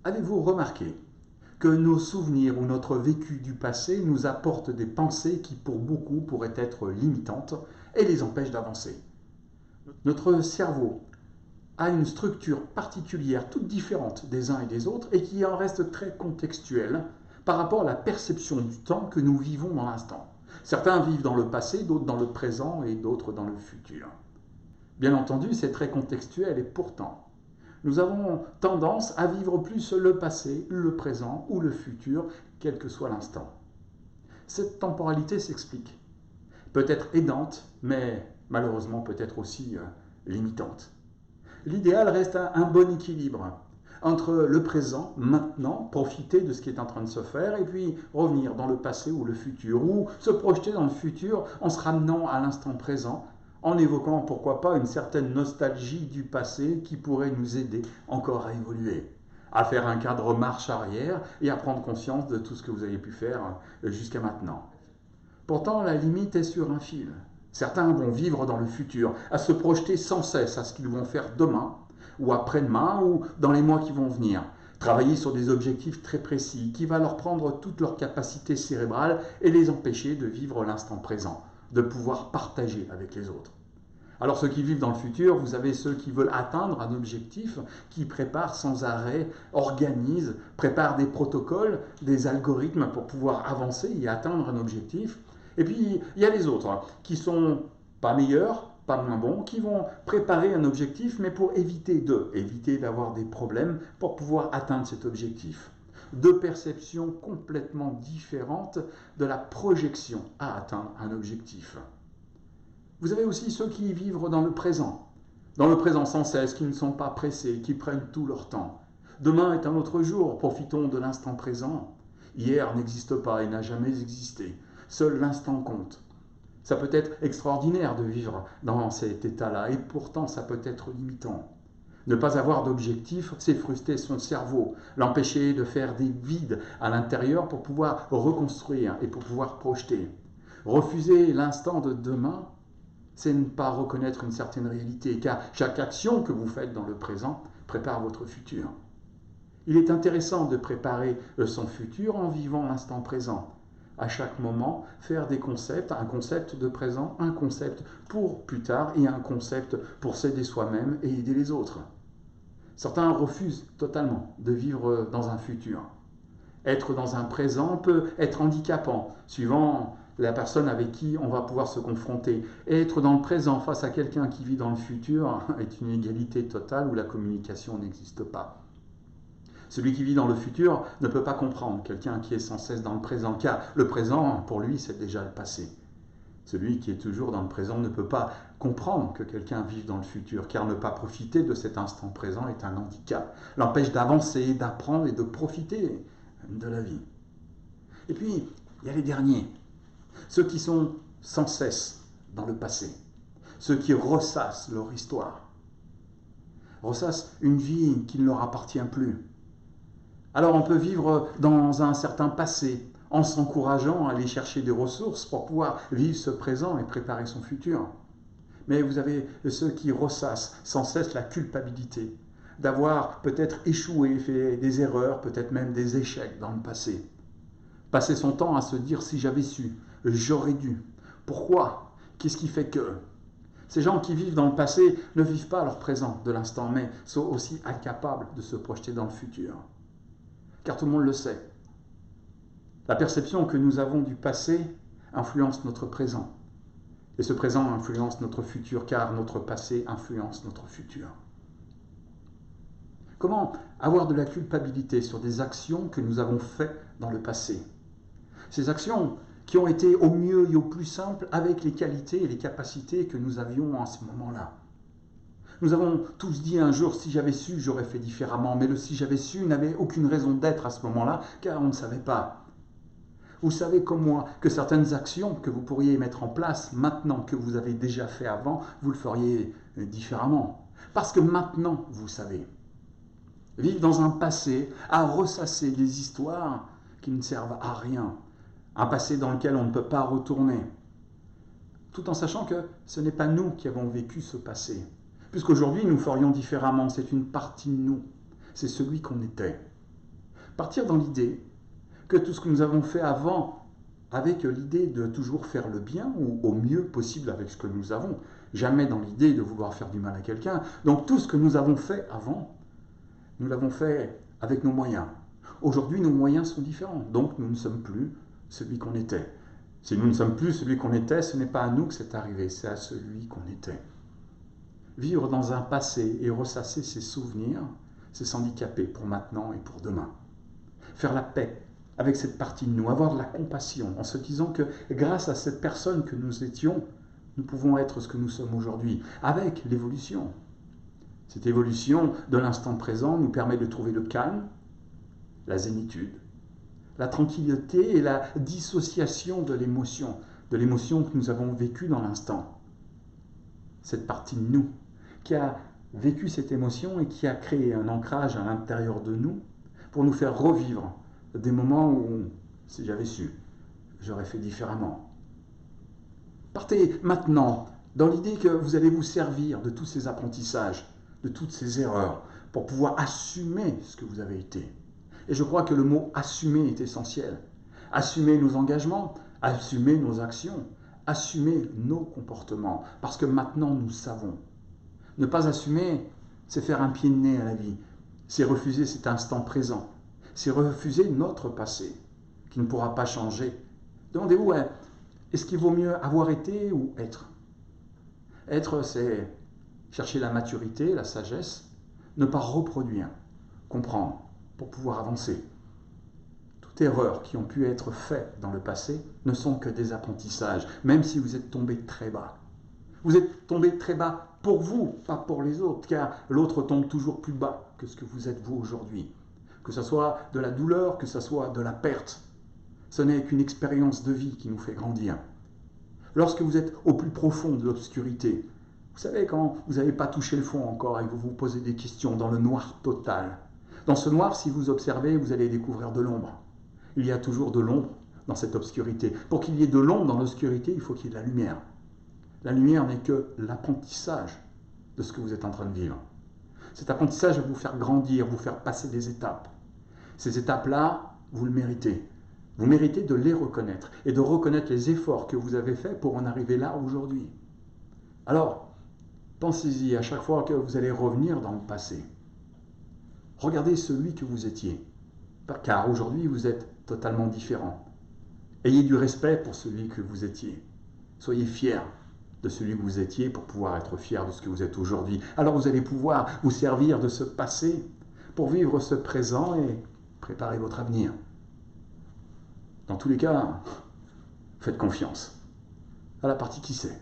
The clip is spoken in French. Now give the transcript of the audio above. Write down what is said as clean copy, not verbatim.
Avez-vous remarqué que nos souvenirs ou notre vécu du passé nous apportent des pensées qui pour beaucoup pourraient être limitantes et les empêchent d'avancer? Notre cerveau a une structure particulière, toute différente des uns et des autres, et qui en reste très contextuelle par rapport à la perception du temps que nous vivons dans l'instant. Certains vivent dans le passé, d'autres dans le présent et d'autres dans le futur. Bien entendu, c'est très contextuel et pourtant, nous avons tendance à vivre plus le passé, le présent ou le futur, quel que soit l'instant. Cette temporalité s'explique. Peut être aidante, mais malheureusement peut être aussi limitante. L'idéal reste un bon équilibre entre le présent, maintenant, profiter de ce qui est en train de se faire, et puis revenir dans le passé ou le futur, ou se projeter dans le futur en se ramenant à l'instant présent, en évoquant, pourquoi pas, une certaine nostalgie du passé qui pourrait nous aider encore à évoluer, à faire un cadre marche arrière et à prendre conscience de tout ce que vous avez pu faire jusqu'à maintenant. Pourtant, la limite est sur un fil. Certains vont vivre dans le futur, à se projeter sans cesse à ce qu'ils vont faire demain, ou après-demain, ou dans les mois qui vont venir. Travailler sur des objectifs très précis, qui va leur prendre toute leur capacité cérébrale et les empêcher de vivre l'instant présent, de pouvoir partager avec les autres. Alors ceux qui vivent dans le futur, vous avez ceux qui veulent atteindre un objectif, qui préparent sans arrêt, organisent, préparent des protocoles, des algorithmes pour pouvoir avancer et atteindre un objectif. Et puis, il y a les autres qui sont pas meilleurs, pas moins bons, qui vont préparer un objectif, mais pour éviter d'avoir des problèmes pour pouvoir atteindre cet objectif. Deux perceptions complètement différentes de la projection à atteindre un objectif. Vous avez aussi ceux qui vivent dans le présent sans cesse, qui ne sont pas pressés, qui prennent tout leur temps. Demain est un autre jour, profitons de l'instant présent. Hier n'existe pas et n'a jamais existé. Seul l'instant compte. Ça peut être extraordinaire de vivre dans cet état-là, et pourtant ça peut être limitant. Ne pas avoir d'objectif, c'est frustrer son cerveau, l'empêcher de faire des vides à l'intérieur pour pouvoir reconstruire et pour pouvoir projeter. Refuser l'instant de demain, c'est ne pas reconnaître une certaine réalité, car chaque action que vous faites dans le présent prépare votre futur. Il est intéressant de préparer son futur en vivant l'instant présent. À chaque moment, faire des concepts, un concept de présent, un concept pour plus tard et un concept pour s'aider soi-même et aider les autres. Certains refusent totalement de vivre dans un futur. Être dans un présent peut être handicapant, suivant la personne avec qui on va pouvoir se confronter. Être dans le présent face à quelqu'un qui vit dans le futur est une égalité totale où la communication n'existe pas. Celui qui vit dans le futur ne peut pas comprendre quelqu'un qui est sans cesse dans le présent, car le présent, pour lui, c'est déjà le passé. Celui qui est toujours dans le présent ne peut pas comprendre que quelqu'un vive dans le futur, car ne pas profiter de cet instant présent est un handicap, l'empêche d'avancer, d'apprendre et de profiter de la vie. Et puis, il y a les derniers, ceux qui sont sans cesse dans le passé, ceux qui ressassent leur histoire, ressassent une vie qui ne leur appartient plus. Alors on peut vivre dans un certain passé, en s'encourageant à aller chercher des ressources pour pouvoir vivre ce présent et préparer son futur. Mais vous avez ceux qui ressassent sans cesse la culpabilité, d'avoir peut-être échoué, fait des erreurs, peut-être même des échecs dans le passé. Passer son temps à se dire « si j'avais su, j'aurais dû ». Pourquoi? Qu'est-ce qui fait que? Ces gens qui vivent dans le passé ne vivent pas leur présent de l'instant, mais sont aussi incapables de se projeter dans le futur. Car tout le monde le sait. La perception que nous avons du passé influence notre présent. Et ce présent influence notre futur, car notre passé influence notre futur. Comment avoir de la culpabilité sur des actions que nous avons faites dans le passé? Ces actions qui ont été au mieux et au plus simple avec les qualités et les capacités que nous avions à ce moment-là. Nous avons tous dit un jour, si j'avais su, j'aurais fait différemment. Mais le si j'avais su n'avait aucune raison d'être à ce moment-là, car on ne savait pas. Vous savez comme moi que certaines actions que vous pourriez mettre en place maintenant que vous avez déjà fait avant, vous le feriez différemment. Parce que maintenant, vous savez. Vivre dans un passé, à ressasser des histoires qui ne servent à rien. Un passé dans lequel on ne peut pas retourner. Tout en sachant que ce n'est pas nous qui avons vécu ce passé. Puisqu'aujourd'hui, nous ferions différemment. C'est une partie de nous. C'est celui qu'on était. Partir dans l'idée que tout ce que nous avons fait avant, avec l'idée de toujours faire le bien ou au mieux possible avec ce que nous avons, jamais dans l'idée de vouloir faire du mal à quelqu'un. Donc tout ce que nous avons fait avant, nous l'avons fait avec nos moyens. Aujourd'hui, nos moyens sont différents, donc nous ne sommes plus celui qu'on était. Si nous ne sommes plus celui qu'on était, ce n'est pas à nous que c'est arrivé, c'est à celui qu'on était. Vivre dans un passé et ressasser ses souvenirs, c'est s'handicaper pour maintenant et pour demain. Faire la paix avec cette partie de nous, avoir de la compassion en se disant que grâce à cette personne que nous étions, nous pouvons être ce que nous sommes aujourd'hui, avec l'évolution. Cette évolution de l'instant présent nous permet de trouver le calme, la zénitude, la tranquillité et la dissociation de l'émotion que nous avons vécue dans l'instant. Cette partie de nous qui a vécu cette émotion et qui a créé un ancrage à l'intérieur de nous pour nous faire revivre des moments où, si j'avais su, j'aurais fait différemment. Partez maintenant dans l'idée que vous allez vous servir de tous ces apprentissages, de toutes ces erreurs, pour pouvoir assumer ce que vous avez été. Et je crois que le mot « assumer » est essentiel. Assumer nos engagements, assumer nos actions, assumer nos comportements, parce que maintenant nous savons. Ne pas assumer, c'est faire un pied de nez à la vie, c'est refuser cet instant présent, c'est refuser notre passé, qui ne pourra pas changer. Demandez-vous, est-ce qu'il vaut mieux avoir été ou être? Être, c'est chercher la maturité, la sagesse, ne pas reproduire, comprendre, pour pouvoir avancer. Toutes erreurs qui ont pu être faites dans le passé ne sont que des apprentissages, même si vous êtes tombé très bas. Vous êtes tombé très bas pour vous, pas pour les autres, car l'autre tombe toujours plus bas que ce que vous êtes vous aujourd'hui. Que ce soit de la douleur, que ce soit de la perte. Ce n'est qu'une expérience de vie qui nous fait grandir. Lorsque vous êtes au plus profond de l'obscurité, vous savez, quand vous n'avez pas touché le fond encore et que vous vous posez des questions dans le noir total. Dans ce noir, si vous observez, vous allez découvrir de l'ombre. Il y a toujours de l'ombre dans cette obscurité. Pour qu'il y ait de l'ombre dans l'obscurité, il faut qu'il y ait de la lumière. La lumière n'est que l'apprentissage de ce que vous êtes en train de vivre. Cet apprentissage va vous faire grandir, vous faire passer des étapes. Ces étapes-là, vous le méritez. Vous méritez de les reconnaître et de reconnaître les efforts que vous avez faits pour en arriver là aujourd'hui. Alors, pensez-y à chaque fois que vous allez revenir dans le passé. Regardez celui que vous étiez, car aujourd'hui vous êtes totalement différent. Ayez du respect pour celui que vous étiez. Soyez fiers de celui que vous étiez pour pouvoir être fiers de ce que vous êtes aujourd'hui. Alors vous allez pouvoir vous servir de ce passé pour vivre ce présent et préparer votre avenir. Dans tous les cas, faites confiance à la partie qui sait.